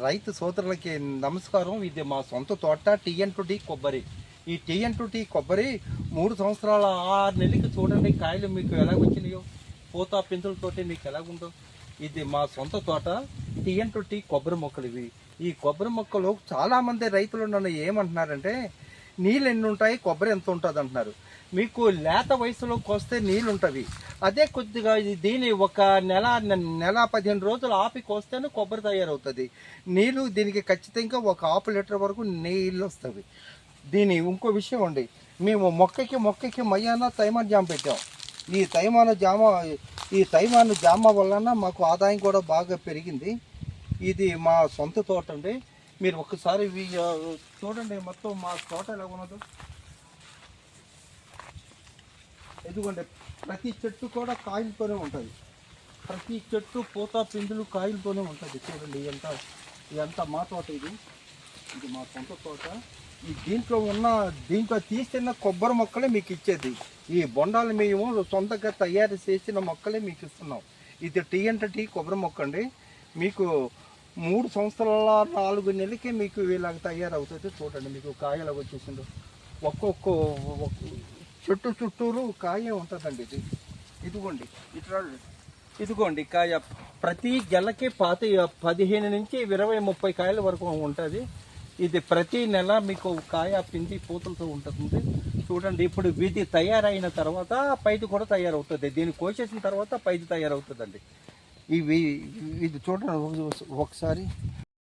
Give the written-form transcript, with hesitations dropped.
రైతు సోదరులకి నమస్కారం. ఇది మా సొంత తోట TN2T కొబ్బరి. ఈ TN2T కొబ్బరి 3 సంవత్సరాల 6 నెలలకి చూడండి కాయలు మీకు ఎలా వచ్చినాయో, పూత పిందులతోటి మీకు ఎలాగుందో. ఇది మా సొంత తోట TN2T కొబ్బరి మొక్కలు ఇవి. ఈ కొబ్బరి మొక్కలు చాలామంది రైతులు నన్ను ఏమంటున్నారంటే, నీళ్ళు ఎన్ని ఉంటాయి, కొబ్బరి ఎంత ఉంటుంది అంటున్నారు. మీకు లేత వయసులోకి వస్తే నీళ్ళు ఉంటుంది. అదే కొద్దిగా దీని ఒక నెల 15 రోజులు ఆపి కోస్తేనే కొబ్బరి తయారవుతుంది. నీళ్ళు దీనికి ఖచ్చితంగా 1/2 లీటర్ వరకు నీళ్ళు వస్తుంది. దీని ఇంకో విషయం అండి, మేము మొక్కకి మయ్యాన తైమాన జామ పెట్టాం. ఈ తైమాన జామ వలన మాకు ఆదాయం కూడా బాగా పెరిగింది. ఇది మా సొంత తోట అండి. మీరు ఒక్కసారి చూడండి మొత్తం మా తోట ఎలా ఉన్నదో. ఎందుకంటే ప్రతి చెట్టు కూడా కాయలతోనే ఉంటుంది. ప్రతి చెట్టు పూత పిందులు కాయలతోనే ఉంటుంది. చూడండి ఎంత మా తోట ఇది మా సొంత తోట. దీంట్లో తీసిన కొబ్బరి మొక్కలే మీకు ఇచ్చేది. ఈ బొండాలు మేము సొంతంగా తయారు చేసిన మొక్కలే మీకు ఇస్తున్నాం. ఇది TN2T కొబ్బరి మొక్క అండి. మీకు 3 సంవత్సరాల 4 నెలలకి మీకు ఇలాగ తయారవుతుంది. చూడండి మీకు కాయలు వచ్చేసిందో. ఒక్కొక్క చెట్టు చుట్టూరు కాయ ఉంటుందండి. ఇదిగోండి కాయ ప్రతి గెలకి 15 నుంచి 20, 30 కాయల వరకు ఉంటుంది. ఇది ప్రతి నెల మీకు కాయ పిండి పూతలతో ఉంటుంది. చూడండి ఇప్పుడు ఇది తయారైన తర్వాత పైది కూడా తయారవుతుంది. దీన్ని కోసేసిన తర్వాత పైది తయారవుతుందండి. ఇది చూడండి ఒకసారి.